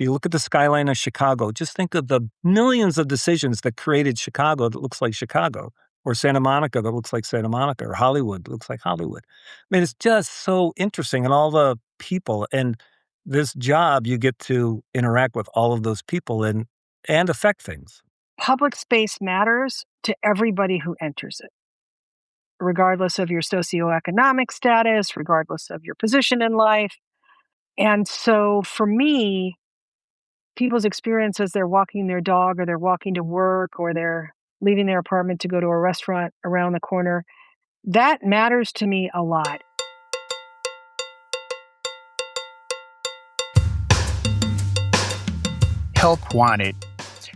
you look at the skyline of Chicago, just think of the millions of decisions that created Chicago that looks like Chicago, or Santa Monica that looks like Santa Monica, or Hollywood that looks like Hollywood. I mean, it's just so interesting, and all the people. And this job, you get to interact with all of those people and affect things. Public space matters to everybody who enters it, regardless of your socioeconomic status, regardless of your position in life. And so for me, people's experience as they're walking their dog, or they're walking to work, or they're leaving their apartment to go to a restaurant around the corner, that matters to me a lot. Help wanted.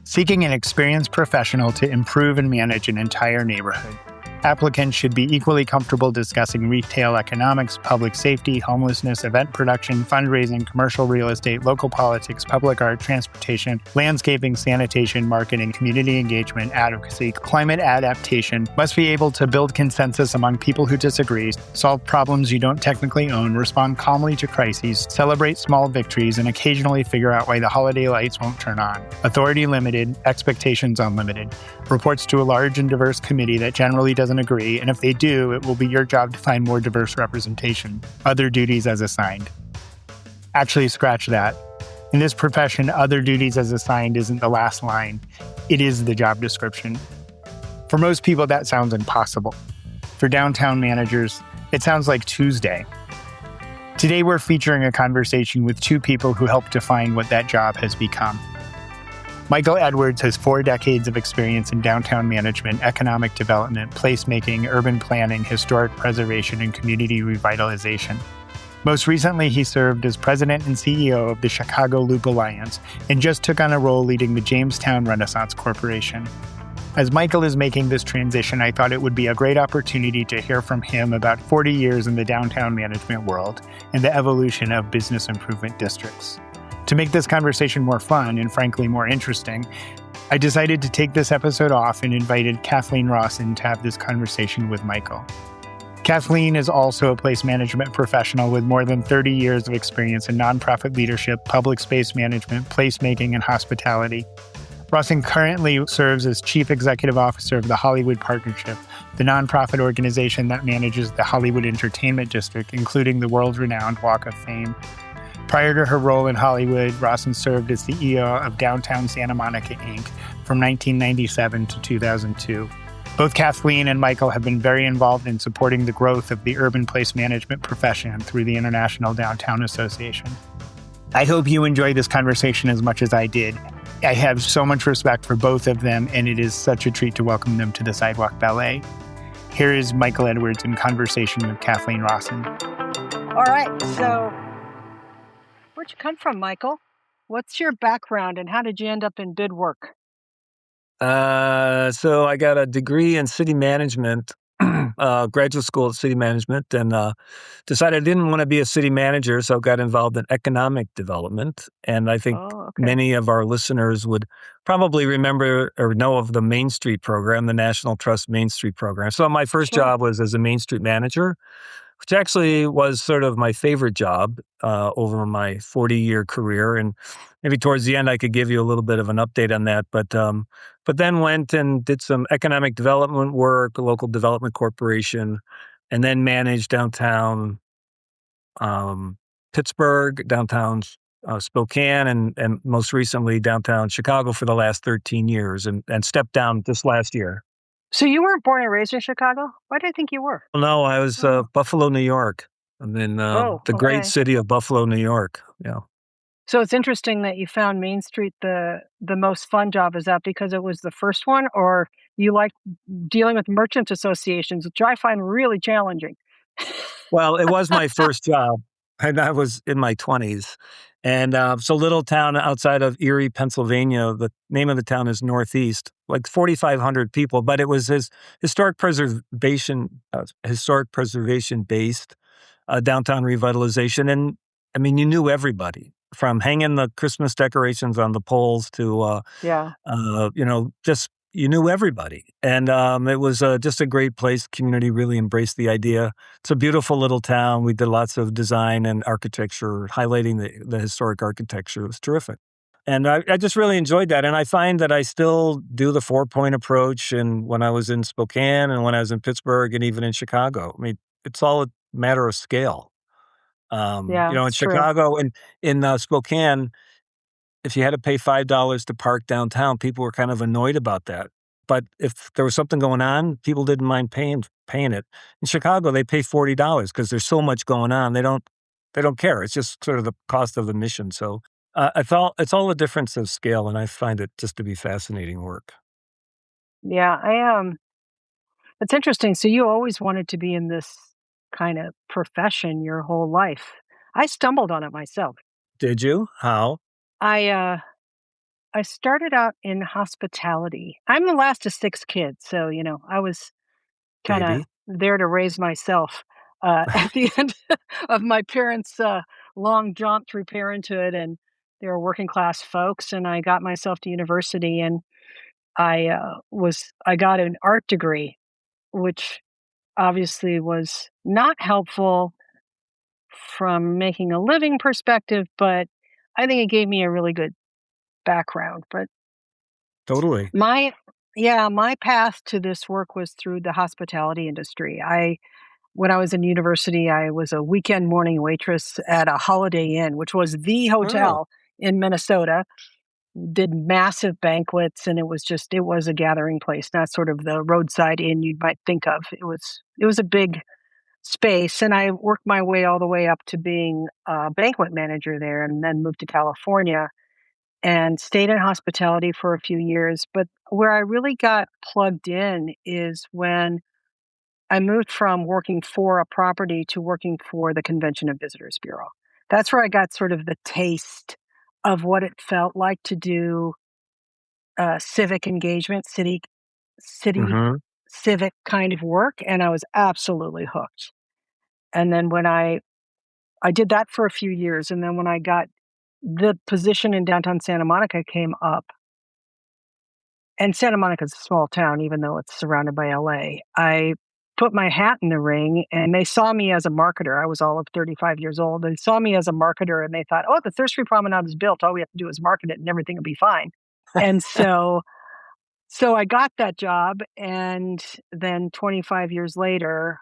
Seeking an experienced professional to improve and manage an entire neighborhood. Applicants should be equally comfortable discussing retail economics, public safety, homelessness, event production, fundraising, commercial real estate, local politics, public art, transportation, landscaping, sanitation, marketing, community engagement, advocacy, climate adaptation. Must be able to build consensus among people who disagree, solve problems you don't technically own, respond calmly to crises, celebrate small victories, and occasionally figure out why the holiday lights won't turn on. Authority limited, expectations unlimited. Reports to a large and diverse committee that generally doesn't agree, and if they do, it will be your job to find more diverse representation. Other duties as assigned. Actually, scratch that. In this profession, other duties as assigned isn't the last line. It is the job description. For most people, that sounds impossible. For downtown managers, it sounds like Tuesday. Today, we're featuring a conversation with two people who helped define what that job has become. Michael Edwards has 4 decades of experience in downtown management, economic development, placemaking, urban planning, historic preservation, and community revitalization. Most recently, he served as president and CEO of the Chicago Loop Alliance and just took on a role leading the Jamestown Renaissance Corporation. As Michael is making this transition, I thought it would be a great opportunity to hear from him about 40 years in the downtown management world and the evolution of business improvement districts. To make this conversation more fun and frankly more interesting, I decided to take this episode off and invited Kathleen Rawson to have this conversation with Michael. Kathleen is also a place management professional with more than 30 years of experience in nonprofit leadership, public space management, placemaking, and hospitality. Rawson currently serves as Chief Executive Officer of the Hollywood Partnership, the nonprofit organization that manages the Hollywood Entertainment District, including the world-renowned Walk of Fame. Prior to her role in Hollywood, Rawson served as CEO of Downtown Santa Monica, Inc. from 1997 to 2002. Both Kathleen and Michael have been very involved in supporting the growth of the urban place management profession through the International Downtown Association. I hope you enjoy this conversation as much as I did. I have so much respect for both of them, and it is such a treat to welcome them to the Sidewalk Ballet. Here is Michael Edwards in conversation with Kathleen Rawson. All right, so where'd you come from, Michael? What's your background and how did you end up in bid work? So I got a degree in city management, graduate school of city management, and decided I didn't want to be a city manager, so got involved in economic development. And I think many of our listeners would probably remember or know of the Main Street program, the National Trust Main Street program. So my first job was as a Main Street manager, which actually was sort of my favorite job over my 40-year career. And maybe towards the end, I could give you a little bit of an update on that. But then went and did some economic development work, a local development corporation, and then managed downtown Pittsburgh, downtown Spokane, and most recently downtown Chicago for the last 13 years, and stepped down this last year. So you weren't born and raised in Chicago? Why did I think you were? No, I was Buffalo, New York. I'm in the great city of Buffalo, New York. Yeah. So it's interesting that you found Main Street the most fun job. Is that because it was the first one, or you like dealing with merchant associations, which I find really challenging? Well, it was my first job, and I was in my 20s. And so little town outside of Erie, Pennsylvania, the name of the town is Northeast, like 4,500 people, but it was his historic preservation based downtown revitalization. And I mean, you knew everybody from hanging the Christmas decorations on the poles to, just you knew everybody. And it was just a great place. Community really embraced the idea. It's a beautiful little town. We did lots of design and architecture, highlighting the historic architecture. It was terrific. And I just really enjoyed that. And I find that I still do the 4-point approach. And when I was in Spokane and when I was in Pittsburgh and even in Chicago, I mean, it's all a matter of scale. Yeah, In it's true. Chicago and in Spokane, if you had to pay $5 to park downtown, people were kind of annoyed about that. But if there was something going on, people didn't mind paying it. In Chicago, they pay $40 because there's so much going on. They don't care. It's just sort of the cost of admission. So it's all a difference of scale, and I find it just to be fascinating work. Yeah, it's interesting. So you always wanted to be in this kind of profession your whole life. I stumbled on it myself. Did you? How? I I started out in hospitality. I'm the last of 6 kids, so, I was kinda Baby? there to raise myself, at the end of my parents', long jaunt through parenthood, and they were working class folks, and I got myself to university, and I got an art degree, which obviously was not helpful from making a living perspective, but I think it gave me a really good background. But Totally. my yeah, my path to this work was through the hospitality industry. When I was in university, I was a weekend morning waitress at a Holiday Inn, which was the Oh, hotel in Minnesota. Did massive banquets, and it was a gathering place, not sort of the roadside inn you might think of. It was a big space, and I worked my way all the way up to being a banquet manager there, and then moved to California and stayed in hospitality for a few years. But where I really got plugged in is when I moved from working for a property to working for the Convention and Visitors Bureau. That's where I got sort of the taste of what it felt like to do civic engagement, city mhm. civic kind of work, and I was absolutely hooked. And then when I did that for a few years, and then when I got the position in downtown Santa Monica came up, and Santa Monica's a small town, even though it's surrounded by LA. I put my hat in the ring, and they saw me as a marketer. I was all of 35 years old. They saw me as a marketer, and they thought, "Oh, the Thirst Free Promenade is built. All we have to do is market it, and everything will be fine." And so I got that job, and then 25 years later,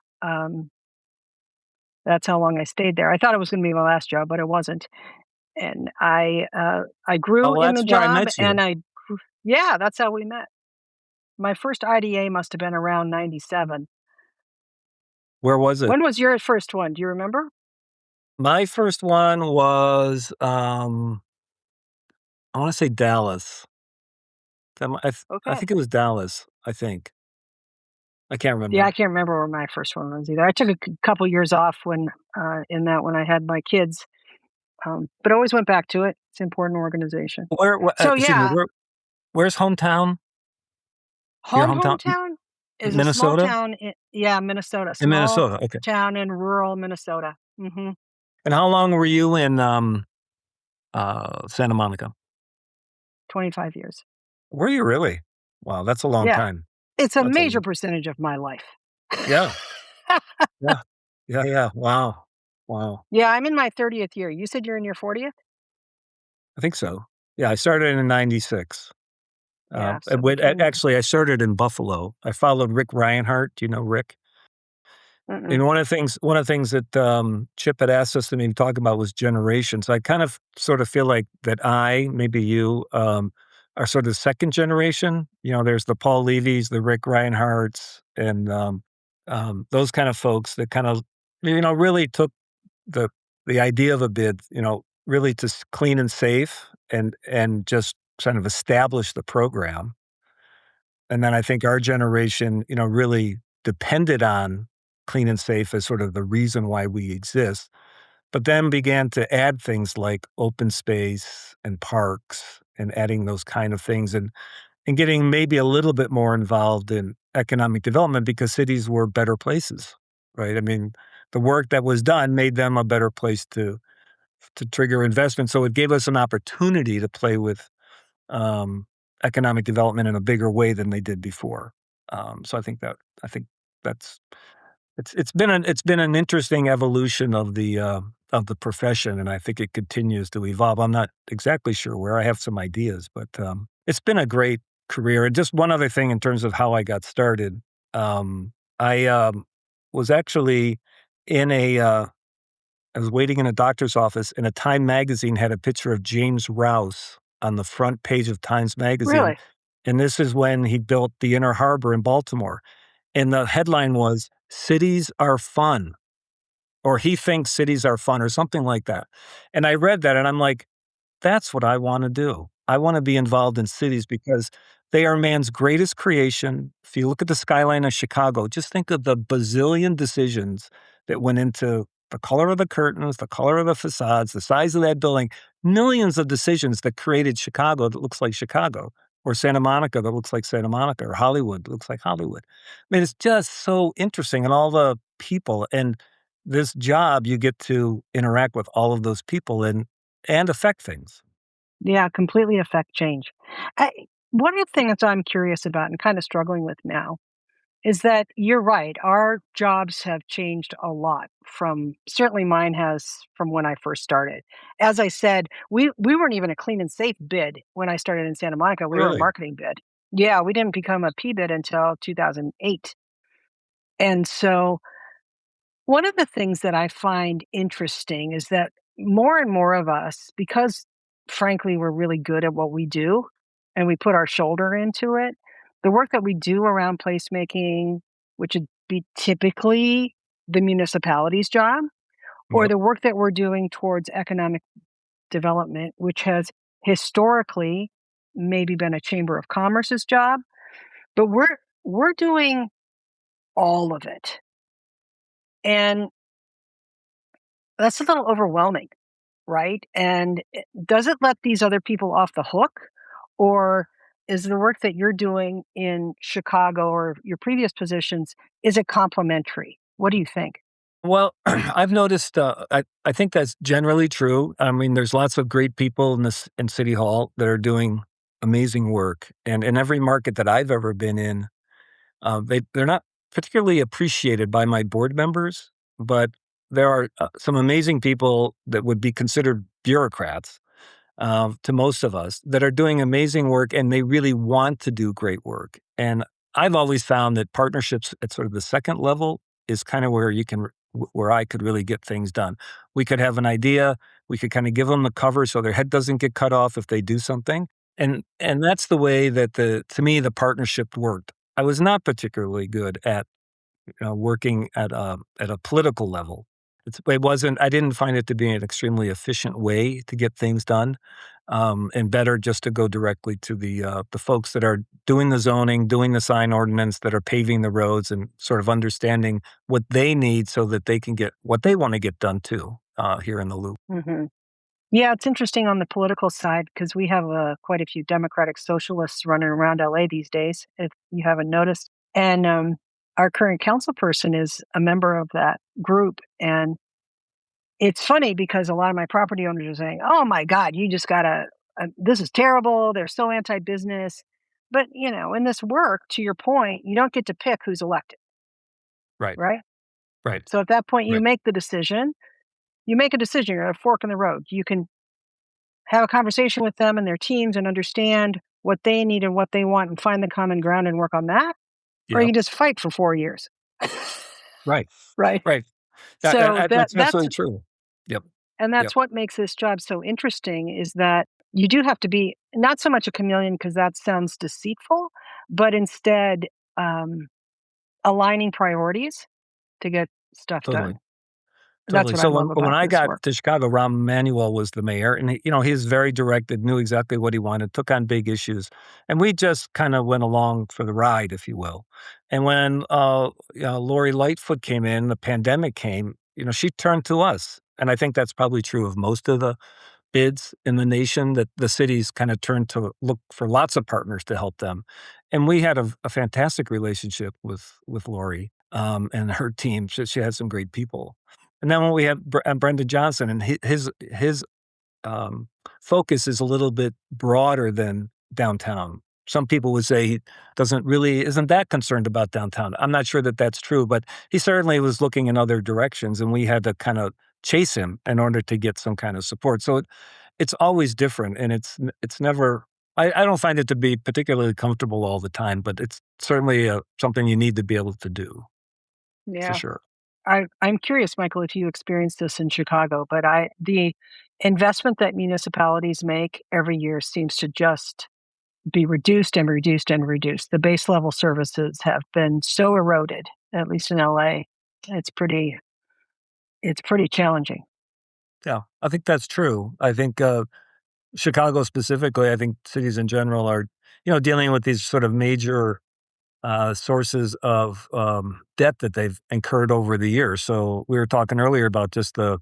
that's how long I stayed there. I thought it was gonna be my last job, but it wasn't. And I Oh, grew well, in that's the where I job, met and you. yeah, that's how we met. My first IDA must have been around 97. Where was it? When was your first one? Do you remember? My first one was, I wanna say Dallas. I Okay. think it was Dallas, I think. I can't Yeah, I remember. can't remember where my first one was either. I took a couple years off when I had my kids, but always went back to it. It's an important organization. So Excuse me, yeah, where's hometown? Your hometown? hometown is a small Minnesota? town. Yeah, Minnesota, In small Minnesota, okay. town in rural Minnesota. And how long were you in, Santa Monica? 25 years. Were you really? Wow, that's a long Yeah, time. it's a That's a major long. percentage of my life. Yeah, yeah. Yeah, yeah, wow. Wow. Yeah, I'm in my 30th year. You said you're in your 40th? I think so. Yeah, I started in '96. Yeah, I so went between actually, I started in Buffalo. I followed Rick Reinhardt. Do you know Rick? mm-mm. And one of the things that, Chip had asked us to maybe talk about was generations. I kind of sort of feel like that maybe you, are sort of second generation. There's the Paul Levys, the Rick Reinhardts, and, those kind of folks that kind of, really took the the idea of a bid, really to clean and safe and just kind of establish the program. And then I think our generation, really depended on clean and safe as sort of the reason why we exist, but then began to add things like open space and parks and adding those kind of things and getting maybe a little bit more involved in economic development because cities were better places, right? I mean, the work that was done made them a better place to trigger investment. So it gave us an opportunity to play with um, economic development in a bigger way than they did before. So I think that's it's been an interesting evolution of of the profession, and I think it continues to evolve. I'm not exactly sure where. I have some ideas, but it's been a great career. And just one other thing in terms of how I got started, I was actually in I was waiting in a doctor's office, and a Time magazine had a picture of James Rouse on the front page of Times magazine, Really? and this is when he built the Inner Harbor in Baltimore, and the headline was, "Cities are fun," or "He thinks cities are fun," or something like that, and I read that, and I'm like, that's what I wanna do. I wanna be involved in cities because they are man's greatest creation. If you look at the skyline of Chicago, just think of the bazillion decisions that went into the color of the curtains, the color of the facades, the size of that building, millions of decisions that created Chicago that looks like Chicago, or Santa Monica that looks like Santa Monica, or Hollywood that looks like Hollywood. I mean, it's just so interesting, and all the people, and this job, you get to interact with all of those people and affect things. Yeah, completely affect change. I, one of the things that I'm curious about and kind of struggling with now is that you're right. Our jobs have changed a lot from certainly mine has from when I first started. As I said, we weren't even a clean and safe bid when I started in Santa Monica. We were a Really? marketing bid. Yeah, we didn't become a P bid until 2008. And so one of the things that I find interesting is that more and more of us, because frankly, we're really good at what we do and we put our shoulder into it, the work that we do around placemaking, which would be typically the municipality's job, or Yep. the work that we're doing towards economic development, which has historically maybe been a chamber of commerce's job, but we're doing all of it. And that's a little overwhelming. Right? And does it let these other people off the hook? Or is the work that you're doing in Chicago or your previous positions, is it complementary? What do you think? Well, I've noticed, I think that's generally true. I mean, there's lots of great people in City Hall that are doing amazing work, and in every market that I've ever been in, they're not particularly appreciated by my board members, but there are, some amazing people that would be considered bureaucrats to most of us that are doing amazing work and they really want to do great work. And I've always found that partnerships at sort of the second level is kind of where where I could really get things done. We could have an idea, we could kind of give them the cover so their head doesn't get cut off if they do something. And that's the way that to me the partnership worked. I was not particularly good at working at a political level. It wasn't. I didn't find it to be an extremely efficient way to get things done, and better just to go directly to the folks that are doing the zoning, doing the sign ordinance, that are paving the roads, and sort of understanding what they need so that they can get what they want to get done too here in the loop. Hmm. Yeah, it's interesting on the political side because we have quite a few Democratic socialists running around LA these days, if you haven't noticed. And our current council person is a member of that group. And it's funny because a lot of my property owners are saying, "Oh my God, you just gotta, this is terrible. They're so anti-business." But in this work, to your point, you don't get to pick who's elected, Right. right? Right. So at that point, you Right. make the decision. You make a decision. You're at a fork in the road. You can have a conversation with them and their teams and understand what they need and what they want and find the common ground and work on that, or you Yep. can just fight for 4 years, Right. right? Right. So That's absolutely true. Yep. Yep. that's what makes this job so interesting is that you do have to be not so much a chameleon because that sounds deceitful, but instead um, aligning priorities to get stuff Totally. done. That's Totally. what I So love when about I this got work. to Chicago, Rahm Emanuel was the mayor, and he was very directed, knew exactly what he wanted, took on big issues, and we just kind of went along for the ride, if you will. And when Lori Lightfoot came in, the pandemic came. She turned to us, and I think that's probably true of most of the bids in the nation. That the cities kind of turned to look for lots of partners to help them, and we had a fantastic relationship with Lori and her team. She had some great people. And then when we have Brendan Johnson, and his um, focus is a little bit broader than downtown. Some people would say he isn't that concerned about downtown. I'm not sure that that's true, but he certainly was looking in other directions, and we had to kind of chase him in order to get some kind of support. So it's always different, and it's never. I don't find it to be particularly comfortable all the time, but it's certainly something you need to be able to do for Yeah. sure. I'm curious, Michael, if you experienced this in Chicago, but the investment that municipalities make every year seems to just be reduced and reduced and reduced. The base level services have been so eroded, at least in LA. It's pretty it's pretty challenging. Yeah, I think that's true. I think Chicago specifically, I think cities in general are, dealing with these sort of major sources of debt that they've incurred over the years. So we were talking earlier about just the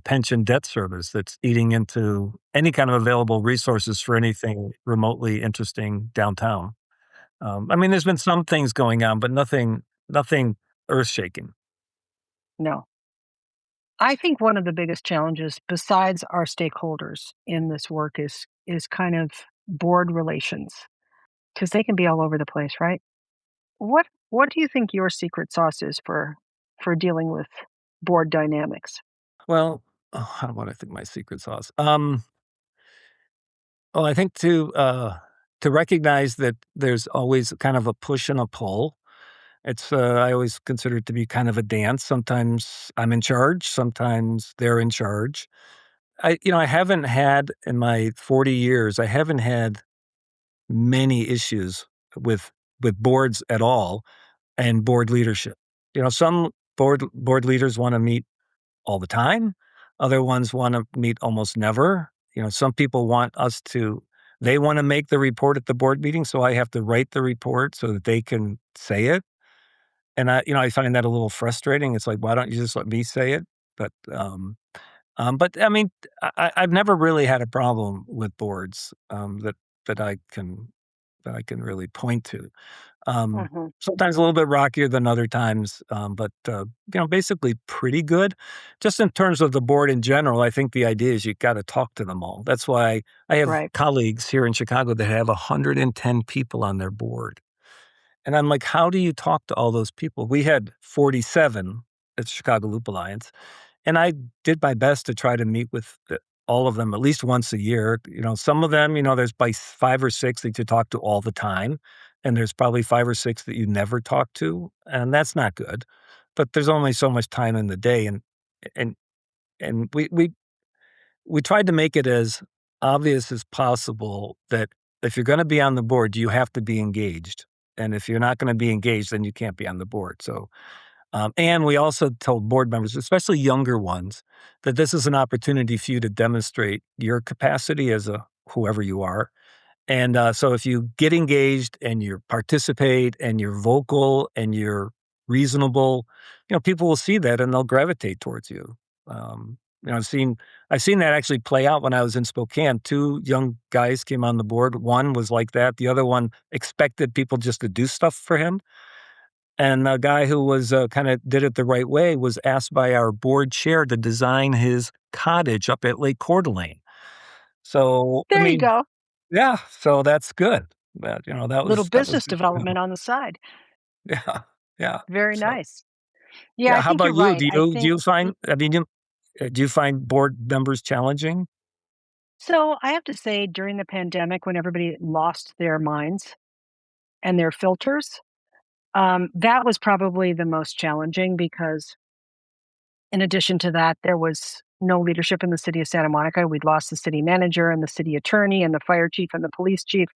pension debt service that's eating into any kind of available resources for anything remotely interesting downtown. I mean, there's been some things going on, but nothing earth shaking. No. I think one of the biggest challenges besides our stakeholders in this work is kind of board relations because they can be all over the place, right? What do you think your secret sauce is for dealing with board dynamics? Well, how what I think my secret sauce. Well, I think to recognize that there's always kind of a push and a pull. It's I always consider it to be kind of a dance. Sometimes I'm in charge, sometimes they're in charge. I haven't had in my 40 years, I haven't had many issues with boards at all and board leadership. Some board leaders want to meet all the time. Other ones want to meet almost never. Some people want us to, they want to make the report at the board meeting, so I have to write the report so that they can say it. And I find that a little frustrating. It's like, why don't you just let me say it? But, but I mean, I've never really had a problem with boards that I can really point to. Mhm. Sometimes a little bit rockier than other times, but basically pretty good. Just in terms of the board in general, I think the idea is you got to talk to them all. That's why I have Right. colleagues here in Chicago that have 110 people on their board. And I'm like, how do you talk to all those people? We had 47 at Chicago Loop Alliance, and I did my best to try to meet with all of them at least once a year. Some of them, there's by 5 or 6 that you talk to all the time, and there's probably 5 or 6 that you never talk to, and that's not good. But there's only so much time in the day, and we tried to make it as obvious as possible that if you're going to be on the board, you have to be engaged. And if you're not going to be engaged, then you can't be on the board. So, and we also told board members, especially younger ones, that this is an opportunity for you to demonstrate your capacity as a whoever you are. And so if you get engaged and you participate and you're vocal and you're reasonable, people will see that and they'll gravitate towards you. I've seen that actually play out when I was in Spokane. 2 young guys came on the board. One was like that. The other one expected people just to do stuff for him. And the guy who was kind of did it the right way was asked by our board chair to design his cottage up at Lake Coeur d'Alene. So, I There you mean, go. yeah, so that's good. But, Little that was business good for him. development on the side. Yeah, yeah. Very So, nice. Yeah, yeah, I how think you're about you? right. Do I you do think you find I mean, do you find board members challenging? so I have to say during the pandemic when everybody lost their minds and their filters, that was probably the most challenging because in addition to that, there was no leadership in the city of Santa Monica. We'd lost the city manager and the city attorney and the fire chief and the police chief,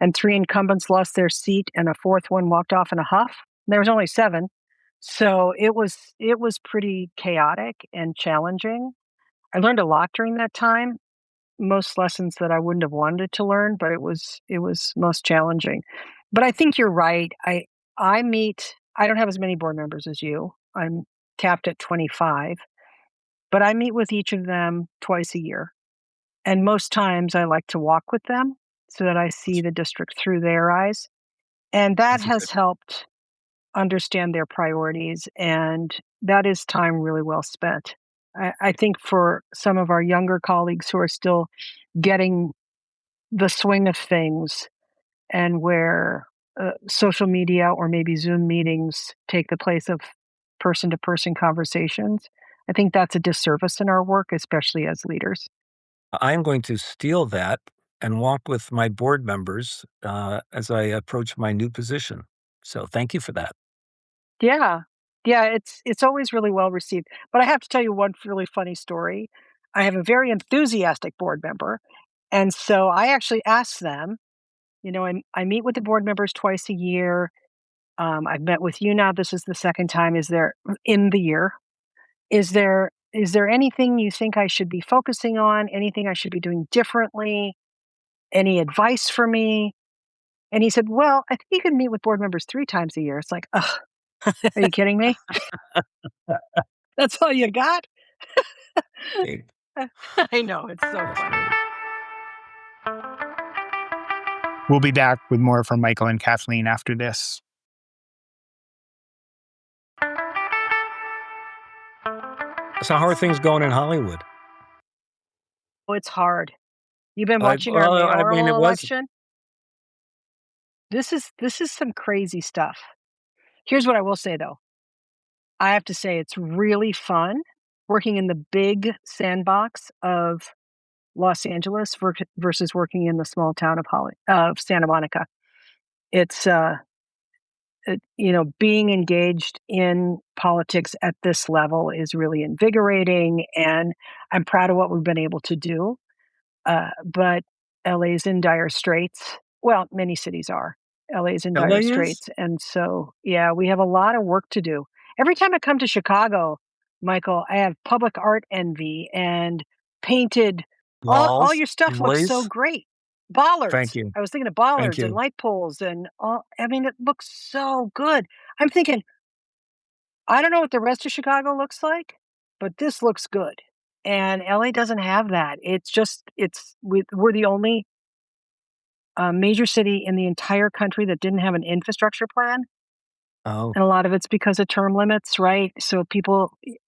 and 3 incumbents lost their seat and a 4th one walked off in a huff. There was only 7. So it was pretty chaotic and challenging. I learned a lot during that time, most lessons that I wouldn't have wanted to learn, but it was most challenging. But I think you're right. I don't have as many board members as you. I'm capped at 25, but I meet with each of them twice a year. And most times I like to walk with them so that I see That's the district through their eyes. And that that's a good has helped understand their priorities. And that is time really well spent. I think for some of our younger colleagues who are still getting the swing of things and where social media or maybe Zoom meetings take the place of person to person conversations, I think that's a disservice in our work, especially as leaders. I'm going to steal that and walk with my board members as I approach my new position. So thank you for that. Yeah. Yeah, it's always really well received. But I have to tell you one really funny story. I have a very enthusiastic board member, and so I actually asked them, I meet with the board members twice a year. I've met with you now. This is the second time. Is there in the year? Is there anything you think I should be focusing on? Anything I should be doing differently? Any advice for me? And he said, "Well, I think you can meet with board members 3 times a year." It's like, ugh, are you kidding me? That's all you got? Hey, I know, it's so funny. We'll be back with more from Michael and Kathleen after this. so how are things going in Hollywood? Oh, it's hard. You've been watching our I mean, mayoral it was. election? This is some crazy stuff. Here's what I will say, though. I have to say it's really fun working in the big sandbox of Los Angeles versus working in the small town of Santa Monica. It's, being engaged in politics at this level is really invigorating, and I'm proud of what we've been able to do. But LA is in dire straits. Well, many cities are. LA is in dire LA is straits. And so, yeah, we have a lot of work to do. Every time I come to Chicago, Michael, I have public art envy and painted. All walls, your stuff looks so glaze. great. Thank Bollards. you, I was thinking of thank bollards and you. light poles and all. I mean, it looks so good. I'm thinking, I don't know what the rest of Chicago looks like, but this looks good. And LA doesn't have that. We're the only major city in the entire country that didn't have an infrastructure plan. Oh, And a lot of it's because of term limits, right? So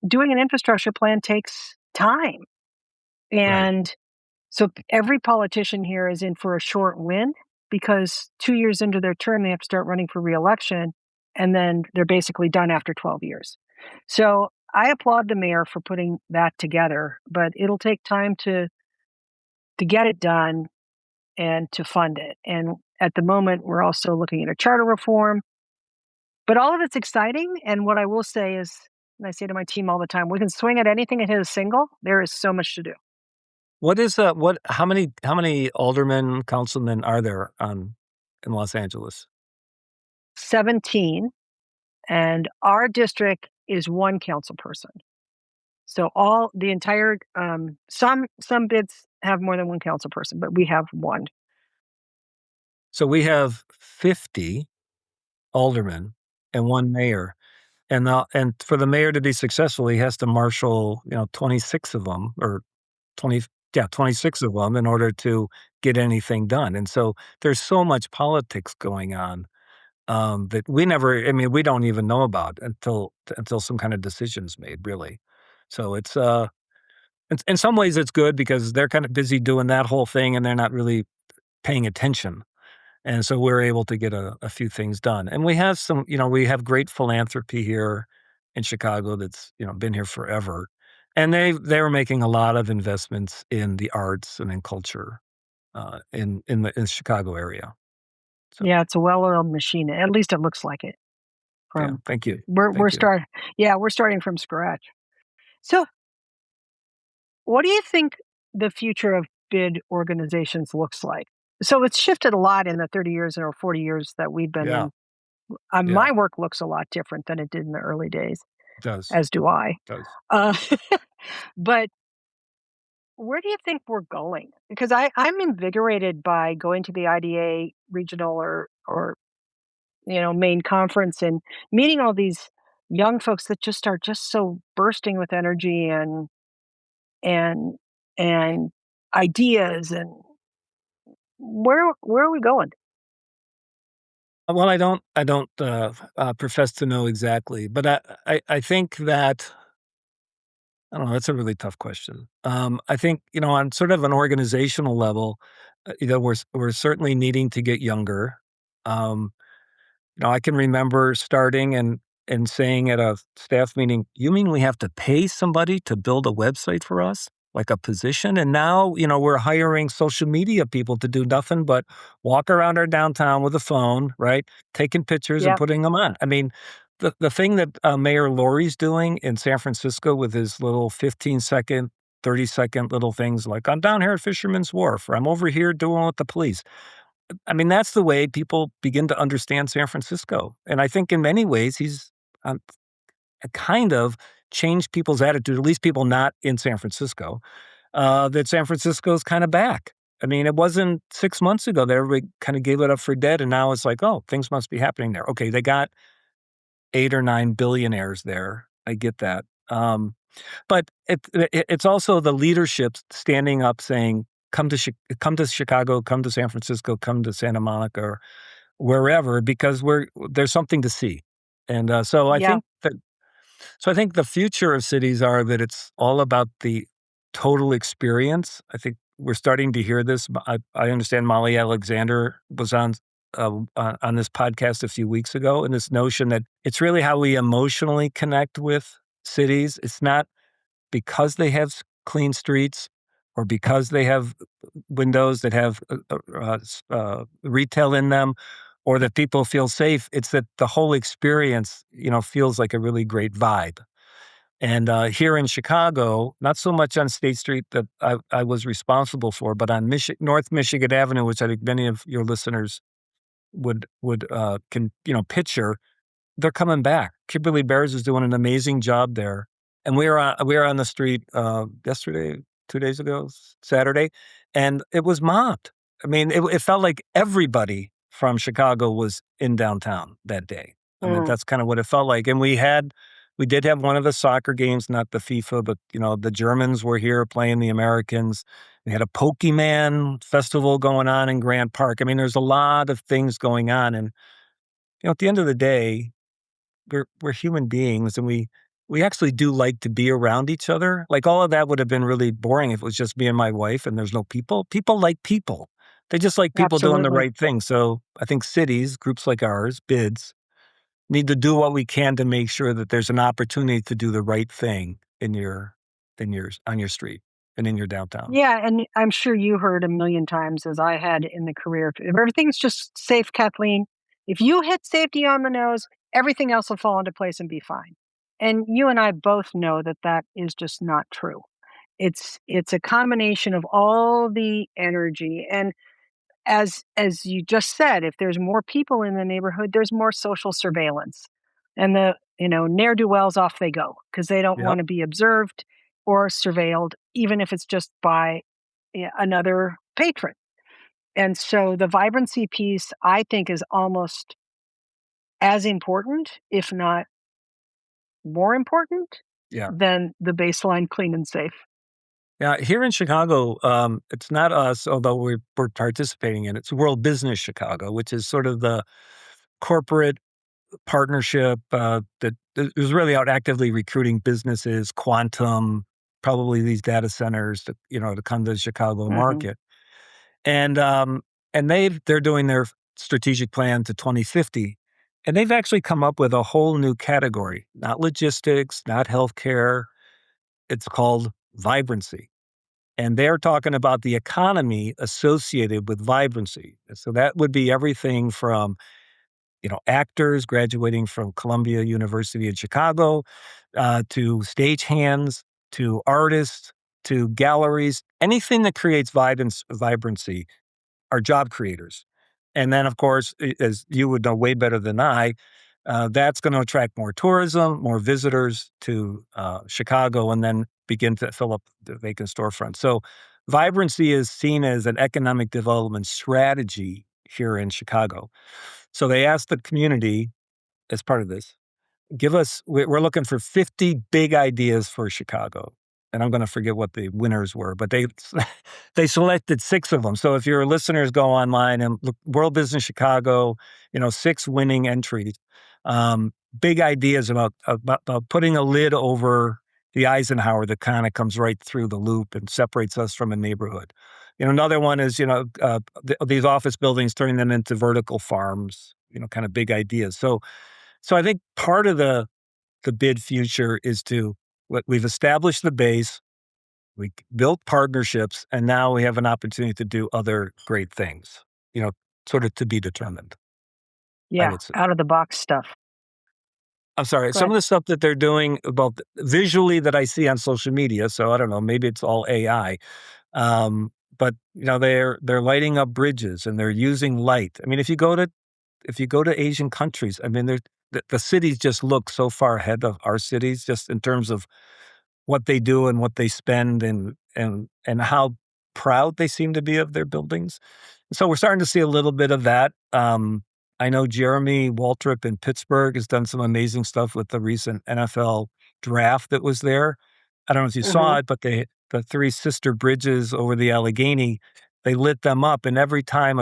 doing an infrastructure plan takes time. right. And so every politician here is in for a short win because 2 years into their term, they have to start running for reelection. And then they're basically done after 12 years. So I applaud the mayor for putting that together, but it'll take time to get it done and to fund it. And at the moment, we're also looking at a charter reform. But all of it's exciting. And what I will say is, and I say to my team all the time, we can swing at anything and hit a single. There is so much to do. What is what how many aldermen, councilmen are there in Los Angeles? 17, and our district is one council person. So all the entire some bids have more than one council person, but we have one. So we have 50 aldermen and 1 mayor. And for the mayor to be successful, he has to marshal, 26 of them or 20 yeah, 26 of them in order to get anything done. And so there's so much politics going on, that we don't even know about until some kind of decision's made, really. So it's, in some ways it's good because they're kind of busy doing that whole thing and they're not really paying attention. And so we're able to get a few things done. And we have we have great philanthropy here in Chicago that's, been here forever. And they were making a lot of investments in the arts and in culture, in the Chicago area. So, Yeah, it's a well-oiled machine. At least it looks like it. yeah, From thank you. we're Thank you. start Yeah, we're starting from scratch. So, what do you think the future of bid organizations looks like? So it's shifted a lot in the 30 years or 40 years that we've been Yeah, in. yeah, My work looks a lot different than it did in the early days, it does, as do I. does. Uh, but where do you think we're going? Because I'm invigorated by going to the IDA regional or main conference and meeting all these young folks that just are just so bursting with energy and and ideas. And where are we going? Well, I don't, profess to know exactly, but I think that I don't know, that's a really tough question. I think, on sort of an organizational level, we're certainly needing to get younger. Um, I can remember starting and and saying at a staff meeting, "You mean we have to pay somebody to build a website for us? Like a position?" And now, we're hiring social media people to do nothing but walk around our downtown with a phone, right? Taking pictures and Yep. putting them on. I mean, the thing that Mayor Lori's doing in San Francisco with his little 15-second, 30-second little things like, "I'm down here at Fisherman's Wharf," or "I'm over here doing with the police." I mean, that's the way people begin to understand San Francisco. And I think in many ways, he's um, kind of changed people's attitude, at least people not in San Francisco, that San Francisco's kind of back. I mean, it wasn't 6 months ago that everybody kind of gave it up for dead, and now it's like, oh, things must be happening there. Okay, they got 8 or 9 billionaires there. I get that. But it's also the leadership standing up saying, come to Chicago, come to San Francisco, come to Santa Monica, or wherever, because there's something to see. And Yeah. I think the future of cities are that it's all about the total experience. I think we're starting to hear this. I understand Molly Alexander was on this podcast a few weeks ago, and this notion that it's really how we emotionally connect with cities. It's not because they have clean streets or because they have windows that have retail in them, or that people feel safe. It's that the whole experience, feels like a really great vibe. And here in Chicago, not so much on State Street that I was responsible for, but on North Michigan Avenue, which I think many of your listeners can picture. They're coming back. Kimberly Bears is doing an amazing job there. And we were on the street yesterday, 2 days ago, Saturday, and it was mobbed. I mean, it felt like everybody from Chicago was in downtown that day. I mean, Mm. that's kind of what it felt like. And we did have one of the soccer games, not the FIFA, but the Germans were here playing the Americans. We had a Pokemon festival going on in Grant Park. I mean, there's a lot of things going on, and at the end of the day, we're human beings, and we actually do like to be around each other. Like, all of that would have been really boring if it was just me and my wife and there's no people. People like people. They just like people doing the Absolutely. right thing. So I think cities, groups like ours, BIDS, need to do what we can to make sure that there's an opportunity to do the right thing on your street and in your downtown. Yeah, and I'm sure you heard a million times, as I had in the career, if everything's just safe, Kathleen, if you hit safety on the nose, everything else will fall into place and be fine. And you and I both know that that is just not true. It's a combination of all the energy, and as you just said, if there's more people in the neighborhood, there's more social surveillance. And the, ne'er-do-wells, off they go because they don't Yep. want to be observed or surveilled, even if it's just by another patron. And so the vibrancy piece, I think, is almost as important, if not more important, Yeah. than the baseline clean and safe. Yeah, here in Chicago, it's not us, although we're participating in it. It's World Business Chicago, which is sort of the corporate partnership that is really out actively recruiting businesses, quantum, probably these data centers to come to the Chicago Hmm. market. And they're doing their strategic plan to 2050, and they've actually come up with a whole new category, not logistics, not healthcare. It's called vibrancy. And they're talking about the economy associated with vibrancy. So that would be everything from, actors graduating from Columbia University in Chicago, to stagehands, to artists, to galleries, anything that creates vibrancy are job creators. And then, of course, as you would know way better than I, that's going to attract more tourism, more visitors to Chicago, and then begin to fill up the vacant storefronts. So vibrancy is seen as an economic development strategy here in Chicago. So they asked the community as part of this, we're looking for 50 big ideas for Chicago. And I'm going to forget what the winners were, but they selected 6 of them. So if your listeners go online and look, World Business Chicago, 6 winning entries, big ideas about putting a lid over the Eisenhower that kind of comes right through the loop and separates us from a neighborhood. Another one is, these office buildings, turning them into vertical farms, kind of big ideas. So So I think part of the bid future is we've established the base, we built partnerships, and now we have an opportunity to do other great things, you know, sort of to be determined, I Yeah, would say. out of the box stuff. I'm sorry, Go some ahead. of the stuff that they're doing about visually that I see on social media, so I don't know, maybe it's all AI. Um, but they're lighting up bridges and they're using light. I mean, if you go to Asian countries, I mean, the cities just look so far ahead of our cities, just in terms of what they do and what they spend and how proud they seem to be of their buildings. So we're starting to see a little bit of that. I know Jeremy Waltrip in Pittsburgh has done some amazing stuff with the recent NFL draft that was there. I don't know if you Hmm. saw it, but the three sister bridges over the Allegheny, they lit them up, and every time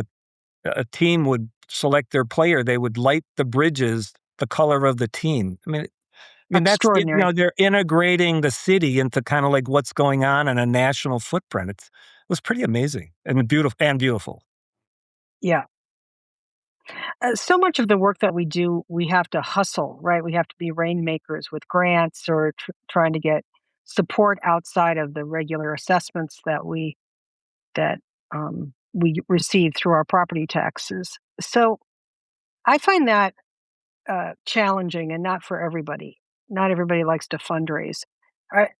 a team would select their player, they would light the bridges the color of the team. I mean, that's it, Extraordinary. they're integrating the city into kinda like what's going on in a national footprint. It was pretty amazing and beautiful. Yeah. So much of the work that we do, we have to hustle, right? We have to be rainmakers with grants or trying to get support outside of the regular assessments that we receive through our property taxes. So I find that challenging and not for everybody. Not everybody likes to fundraise. Are,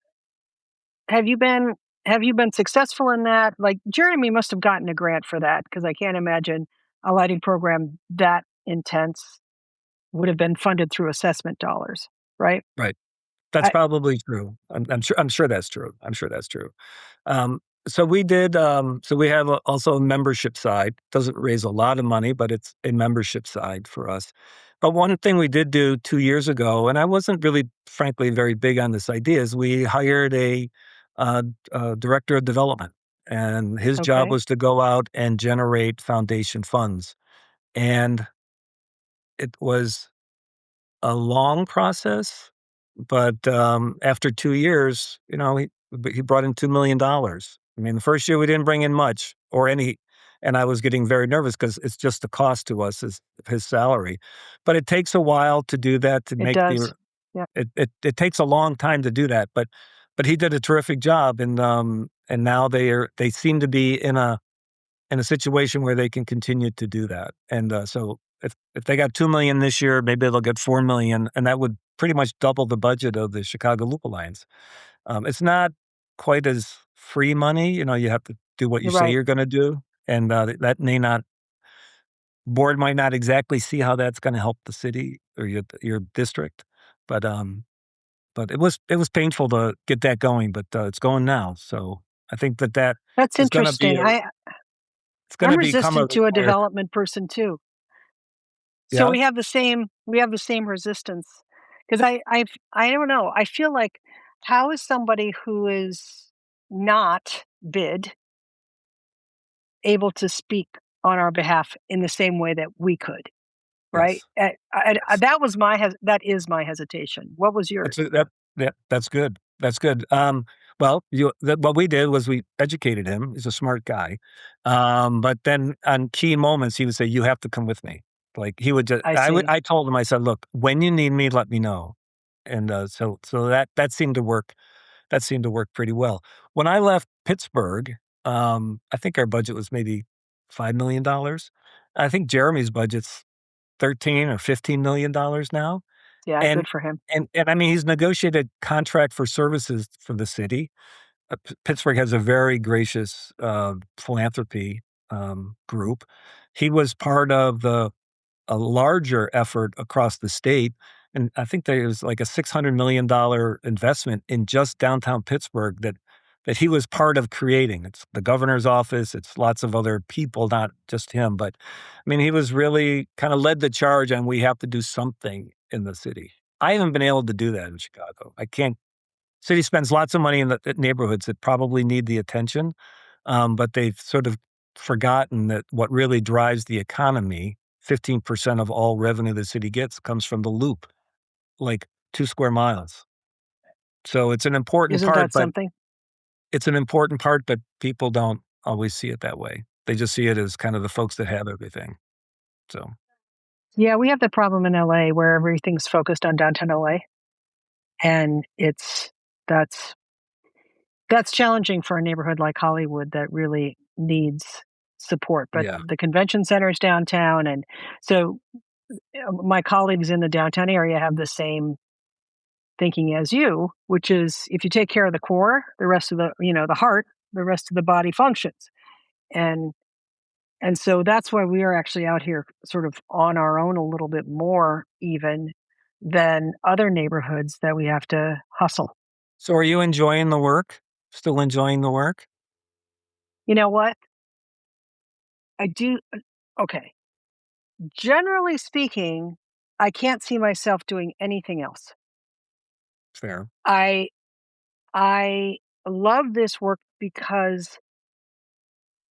have you been have you been successful in that? Like Jeremy must have gotten a grant for that because I can't imagine a lighting program that intense would have been funded through assessment dollars, right? Right. That's I, probably true. I'm sure that's true. I'm sure that's true. So we did, so we have also a membership side. Doesn't raise a lot of money, but it's a membership side for us. But one thing we did do 2 years ago, and I wasn't really, frankly, very big on this idea, is we hired a director of development, and his job okay, was to go out and generate foundation funds. And it was a long process, but, after 2 years, he brought in $2,000,000. I mean, the first year we didn't bring in much or any, and I was getting very nervous because it's just the cost to us is his salary. But it takes a while to do that, to it make does. Yeah, it takes a long time to do that, but he did a terrific job, and now they seem to be in a situation where they can continue to do that. And so if they got 2 million this year, maybe they'll get 4 million, and that would pretty much double the budget of the Chicago Loop Alliance. It's not quite as free money. You have to do what you you're say right. you're going to do, and that may not board might not exactly see how that's going to help the city or your district, but but it was painful to get that going, but it's going now. So I think that That's is going to be interesting. a it's going I'm to become a resistant to a required. development person too. So Yeah. we have the same resistance because I don't know. I feel like how is somebody who is not bid able to speak on our behalf in the same way that we could, right? Yes. Yes. That is my hesitation. What was That's yours? it. That's good. That's good. Well, what we did was we educated him. He's a smart guy. But then on key moments, he would say, "You have to come with me." Like he would just, I see. I told him, I said, "Look, when you need me, let me know." And so that seemed to work. That seemed to work pretty well. When I left Pittsburgh, I think our budget was maybe $5 million. I think Jeremy's budget's 13 or $15 million now. Yeah, And good for him. I mean, he's negotiated contract for services for the city. Pittsburgh has a very gracious, philanthropy, group. He was part of a larger effort across the state, and I think there's like a $600 million investment in just downtown Pittsburgh that he was part of creating. It's the governor's office, it's lots of other people, not just him, but, I mean, he was really kinda led the charge and we have to do something in the city. I haven't been able to do that in Chicago. I can't. City spends lots of money in the neighborhoods that probably need the attention, but they've sort of forgotten that what really drives the economy, 15% of all revenue the city gets comes from the loop, like 2 square miles. So it's an important Isn't part, that but something? people don't always see it that way. They just see it as kind of the folks that have everything. So Yeah, we have the problem in LA where everything's focused on downtown LA. And that's that's challenging for a neighborhood like Hollywood that really needs support. But Yeah. the convention center is downtown, and so my colleagues in the downtown area have the same thinking as you, which is if you take care of the core, the rest of the heart, the rest of the body functions. And and so that's why we are actually out here sort of on our own a little bit more even than other neighborhoods that we have to hustle. So are you enjoying the work? Still enjoying the work? You know what? I do okay. Generally speaking, I can't see myself doing anything else. Fair. I I love this work because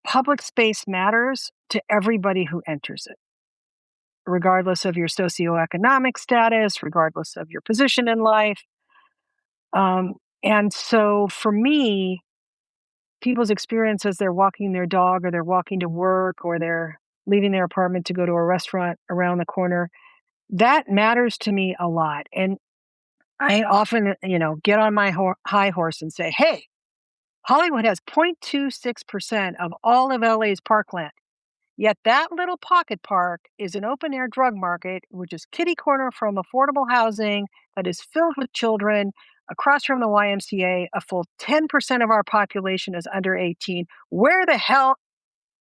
public space matters to everybody who enters it, regardless of your socioeconomic status, regardless of your position in life. Um, and so for me, people's experience as they're walking their dog or they're walking to work or they're leaving their apartment to go to a restaurant around the corner, that matters to me a lot. And I often, get on my high horse and say, hey, Hollywood has 0.26% of all of LA's parkland. Yet that little pocket park is an open air drug market, which is kitty corner from affordable housing that is filled with children across from the YMCA. A full 10% of our population is under 18. Where the hell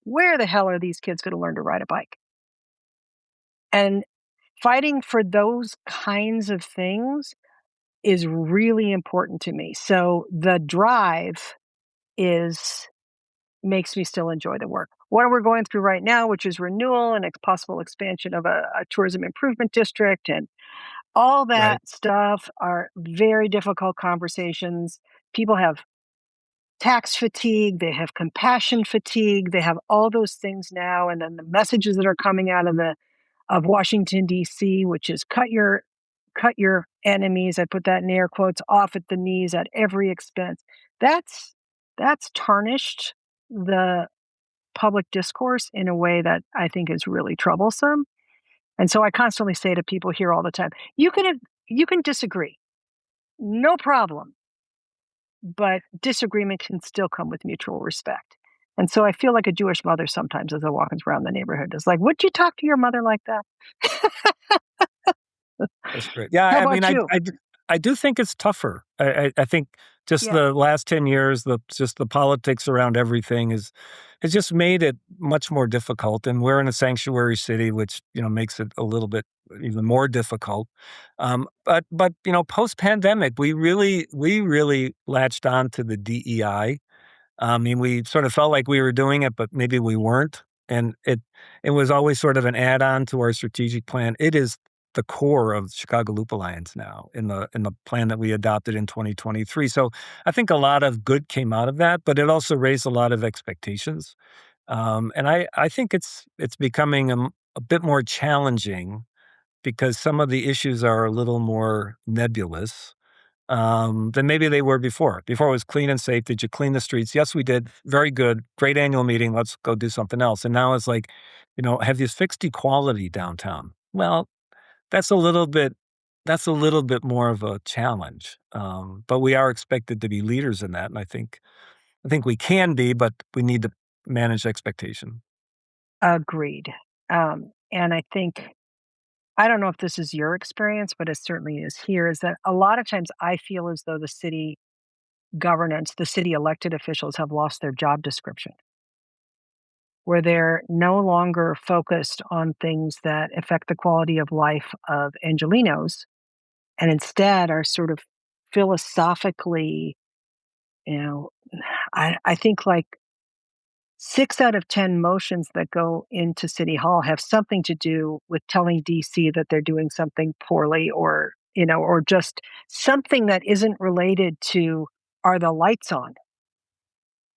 are these kids going to learn to ride a bike? And fighting for those kinds of things is really important to me. So the drive is makes me still enjoy the work. What we're going through right now, which is renewal and possible expansion of a tourism improvement district and all Right. that stuff are very difficult conversations. People have tax fatigue, they have compassion fatigue, they have all those things now. And then the messages that are coming out of Washington, DC, which is cut your enemies, I put that in air quotes, off at the knees at every expense. That's tarnished the public discourse in a way that I think is really troublesome. And so I constantly say to people here all the time, you can disagree, no problem, but disagreement can still come with mutual respect. And so I feel like a Jewish mother sometimes as I walk around the neighborhood. It's like, would you talk to your mother like that? That's great. Yeah, How I mean, about you? I do think it's tougher. I think just Yeah, the last 10 years, the politics around everything has just made it much more difficult, and we're in a sanctuary city, which, makes it a little bit even more difficult. But post-pandemic, we really latched on to the DEI. I mean, we sort of felt like we were doing it, but maybe we weren't. And it was always sort of an add-on to our strategic plan. It is the core of Chicago Loop Alliance now in the plan that we adopted in 2023. So I think a lot of good came out of that, but it also raised a lot of expectations. And I think it's becoming a bit more challenging because some of the issues are a little more nebulous than maybe they were before. Before it was clean and safe. Did you clean the streets? Yes, we did. Very good. Great annual meeting. Let's go do something else. And now it's like, have you fixed equality downtown? Well, that's a little bit that's a little bit more of a challenge. But we are expected to be leaders in that. And I think we can be, but we need to manage expectation. agreed. And I think I don't know if this is your experience, but it certainly is here, is that a lot of times I feel as though the city governance, the city elected officials have lost their job description, where they're no longer focused on things that affect the quality of life of Angelinos and instead are sort of philosophically, you know, I think like 6 out of 10 motions that go into City Hall have something to do with telling DC that they're doing something poorly or just something that isn't related to are the lights on?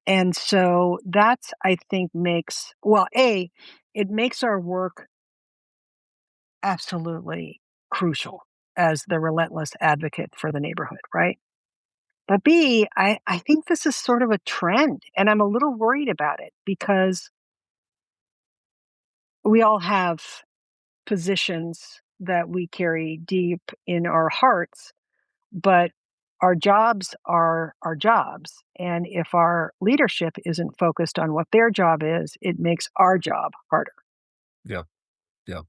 And so that's, I think, it makes our work absolutely crucial as the relentless advocate for the neighborhood, right? But B, I think this is sort of a trend, and I'm a little worried about it because we all have positions that we carry deep in our hearts, but our jobs are our jobs. And if our leadership isn't focused on what their job is, it makes our job harder. Yeah, yeah.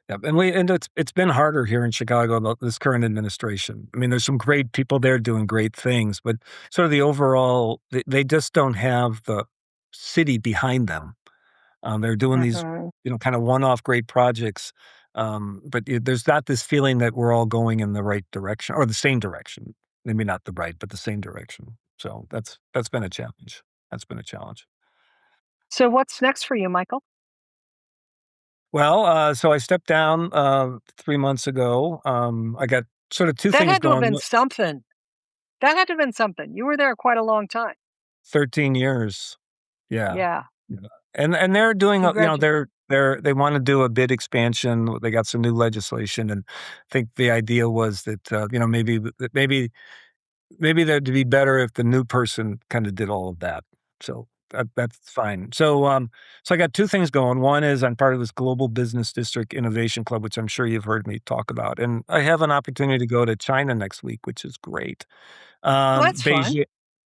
Yeah, and it's been harder here in Chicago, this current administration. I mean, there's some great people there doing great things, but sort of the overall, they just don't have the city behind them. They're doing these, Mhm. kind of one-off great projects, but there's not this feeling that we're all going in the right direction or the same direction. Maybe not the right, but the same direction. So that's been a challenge. That's been a challenge. So, what's next for you, Michael? Well, so I stepped down 3 months ago. I got sort of two That things had to have going. been something. That had to have been something. You were there quite a long time. 13 years. Yeah. Yeah. Yeah. And they're doing Congratulations. they wanna do a bid expansion. They got some new legislation, and I think the idea was that, maybe that'd be better if the new person kinda did all of that. So that's fine. So I got 2 things going. One is I'm part of this Global Business District Innovation Club, which I'm sure you've heard me talk about, and I have an opportunity to go to China next week, which is great. Well, that's fun.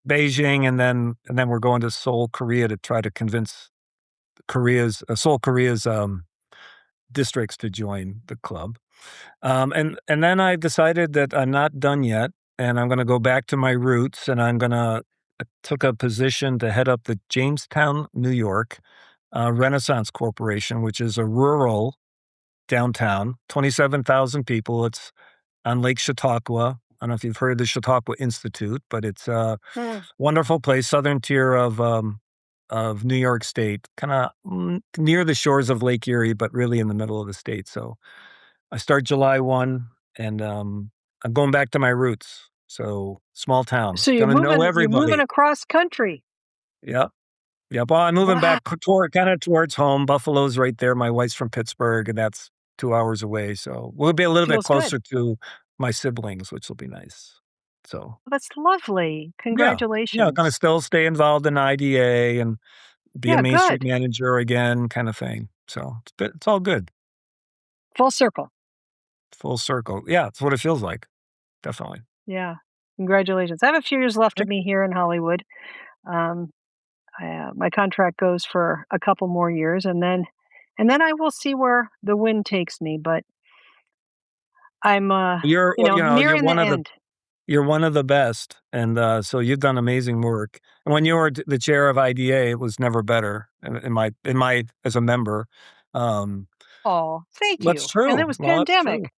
Beijing, and then we're going to Seoul, Korea to try to convince Seoul Korea's, districts to join the club. And then I decided that I'm not done yet, and I'm gonna go back to my roots, and I took a position to head up the Jamestown, New York, Renaissance Corporation, which is a rural downtown, 27,000 people. It's on Lake Chautauqua. I don't know if you've heard of the Chautauqua Institute, but it's a Hmm. wonderful place, southern tier of New York State, kinda, near the shores of Lake Erie, but really in the middle of the state. So I start July 1, and, I'm going back to my roots. So small town, So gonna know you're moving everybody. across country. Yep, yep. Well, I'm moving Wow. back kinda towards home. Buffalo's right there. My wife's from Pittsburgh, and that's 2 hours away, so we'll be a little bit Feels good. closer to my siblings, which will be nice. So, That's lovely. yeah. Yeah, gonna Congratulations. still stay involved in IDA and be a Yeah, Main Street good. manager again kinda thing. So, it's all good. Full circle. Full circle. Yeah, it's what it feels like. Definitely. Yeah. Congratulations. I have a few years left of Thank me here in Hollywood. Um, my contract goes for a couple more years, and then I will see where the wind takes me. But I'm, You're well, nearing the end. you're one of the best, and, so you've done amazing work. And when you were the chair of IDA, it was never better in my as a member. Um, Oh, thank that's you. And true. it was Well, that's true. pandemic.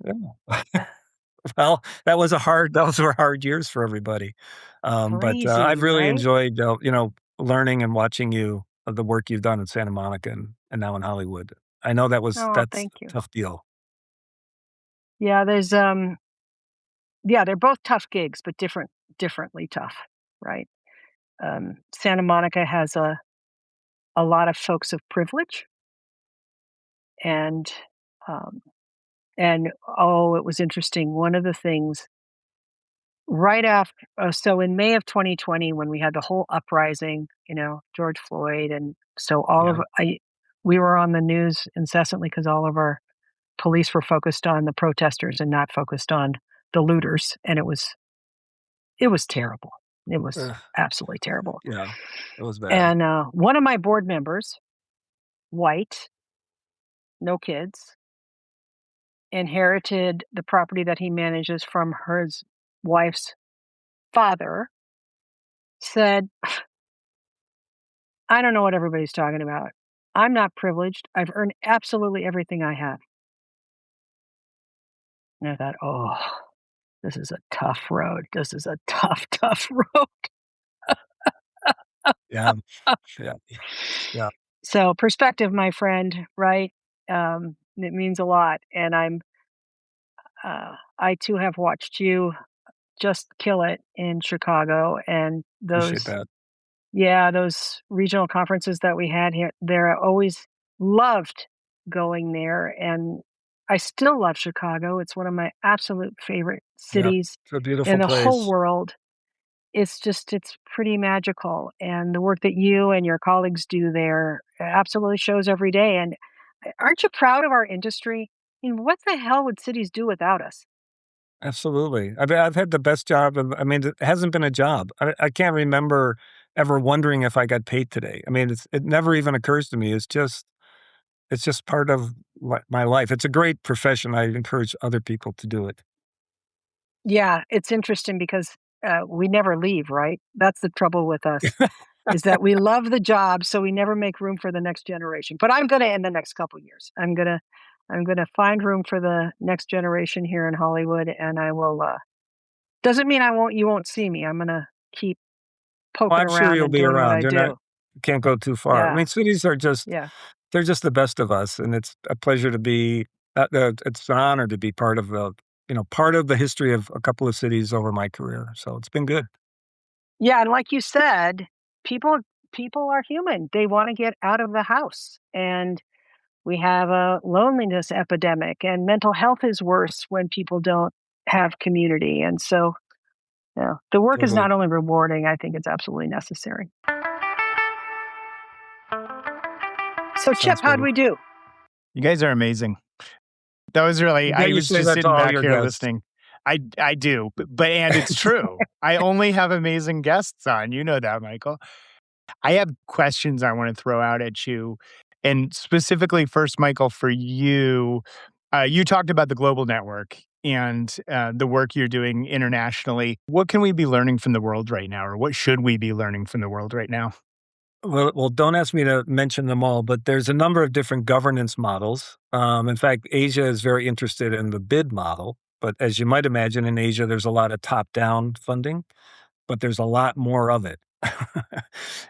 Yeah. Well, those were hard years for everybody. But, I've Crazy, really right? enjoyed, learning and watching the work you've done in Santa Monica and now in Hollywood. I know Oh, that's thank a you. tough deal. Yeah, yeah, they're both tough gigs, but differently tough, right? Santa Monica has a lot of folks of privilege, and um, oh, it was interesting. One of the things right after, so in May of 2020, when we had the whole uprising, George Floyd, and so all Yeah. of we were on the news incessantly because all of our police were focused on the protesters and not focused on the looters, and it was terrible. It was Ugh, absolutely terrible. yeah. It was bad. And one of my board members, white, no kids, inherited the property that he manages from his wife's father, said, I don't know what everybody's talking about. I'm not privileged. I've earned absolutely everything I have. And I thought, oh, this is a tough road. This is a tough, tough road. Yeah. Yeah. Yeah. So, perspective, my friend, right? It means a lot. And I too have watched you just kill it in Chicago, and Appreciate those, that. yeah, those regional conferences that we had here there, I always loved going there, and I still love Chicago. It's one of my absolute favorite Yep. cities It's a in beautiful the whole place. world. It's pretty magical, and the work that you and your colleagues do there absolutely shows every day, and Aren't you proud of our industry? I mean, what the hell would cities do without us? Absolutely. I've had the best job it hasn't been a job. I can't remember ever wondering if I got paid today. It never even occurs to me. It's just part of my life. It's a great profession. I encourage other people to do it. Yeah, it's interesting because we never leave, right? That's the trouble with us, is that we love the job, so we never make room for the next generation. But I'm gonna in the next couple years. I'm gonna find room for the next generation here in Hollywood, and I will. Doesn't mean you won't see me. I'm gonna keep Well, poking I'm sure around you'll and be doing what I around. do. Can't go too far. Yeah, Cities are yeah. they're just the best of us, and it's a pleasure to be. It's an honor to be part of part of the history of a couple of cities over my career. So it's been good. Yeah, and like you said, people people are human. They wanna get out of the house, and we have a loneliness epidemic, and mental health is worse when people don't have community, and so, the work is Totally. not only rewarding, I think it's absolutely necessary. So, Chip, Sounds how'd great. we do? You guys are amazing. That was really, I bet I you was say just that to sitting all back your here guests. listening. I do, but and it's true. I only have amazing guests on. You know that, Michael. I have questions I want to throw out at you. And specifically, first, Michael, for you, you talked about the global network and the work you're doing internationally. What can we be learning from the world right now, or what should we be learning from the world right now? Well, don't ask me to mention them all, but there's a number of different governance models. In fact, Asia is very interested in the bid model. But as you might imagine, in Asia, there's a lot of top-down funding, but there's a lot more of it.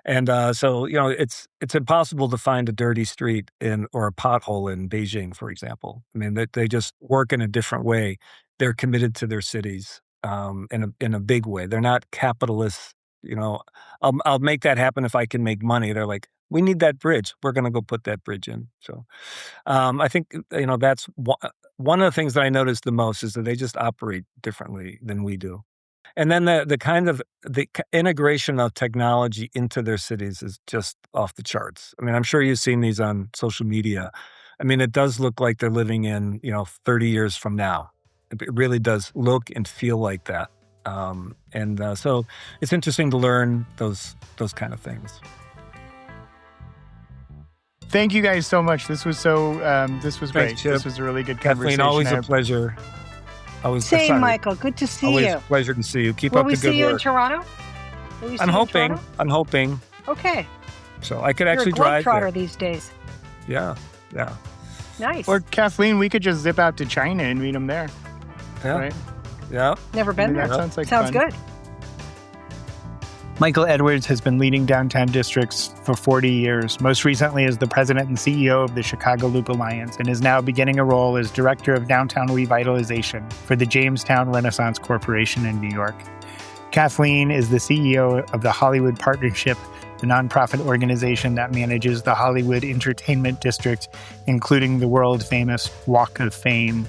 And so, it's impossible to find a dirty street or a pothole in Beijing, for example. They just work in a different way. They're committed to their cities in a big way. They're not capitalists. I'll make that happen if I can make money. They're like, we need that bridge. We're going to go put that bridge in. So I think that's one of the things that I noticed the most is that they just operate differently than we do. And then the integration of technology into their cities is just off the charts. I'm sure you've seen these on social media. It does look like they're living in 30 years from now. It really does look and feel like that. So it's interesting to learn those kind of things. Thank you guys so much. This was great. Thanks, Chip. This was a really good conversation. Kathleen, always a pleasure. Same, Michael. Good to see Always you. a pleasure to see you. Keep Will up we the good see you in work. Toronto? Will we see I'm you in hoping. Toronto? I'm hoping. Okay. So I could You're actually a drive globetrotter there. these days. Yeah. Nice. Or Kathleen, we could just zip out to China and meet them there. Yeah. Right? Yeah. Never been there. That sounds like Sounds fun. good. Michael Edwards has been leading downtown districts for 40 years, most recently as the president and CEO of the Chicago Loop Alliance, and is now beginning a role as director of downtown revitalization for the Jamestown Renaissance Corporation in New York. Kathleen is the CEO of the Hollywood Partnership, the nonprofit organization that manages the Hollywood Entertainment District, including the world-famous Walk of Fame.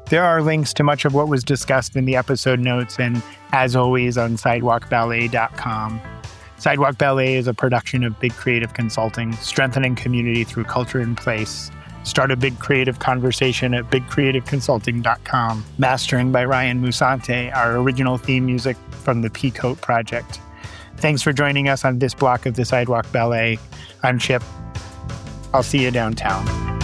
There are links to much of what was discussed in the episode notes and, as always, on sidewalkballet.com. Sidewalk Ballet is a production of Big Creative Consulting, strengthening community through culture and place. Start a big creative conversation at bigcreativeconsulting.com. Mastering by Ryan Musante, our original theme music from the Peacoat Project. Thanks for joining us on this block of the Sidewalk Ballet. I'm Chip. I'll see you downtown.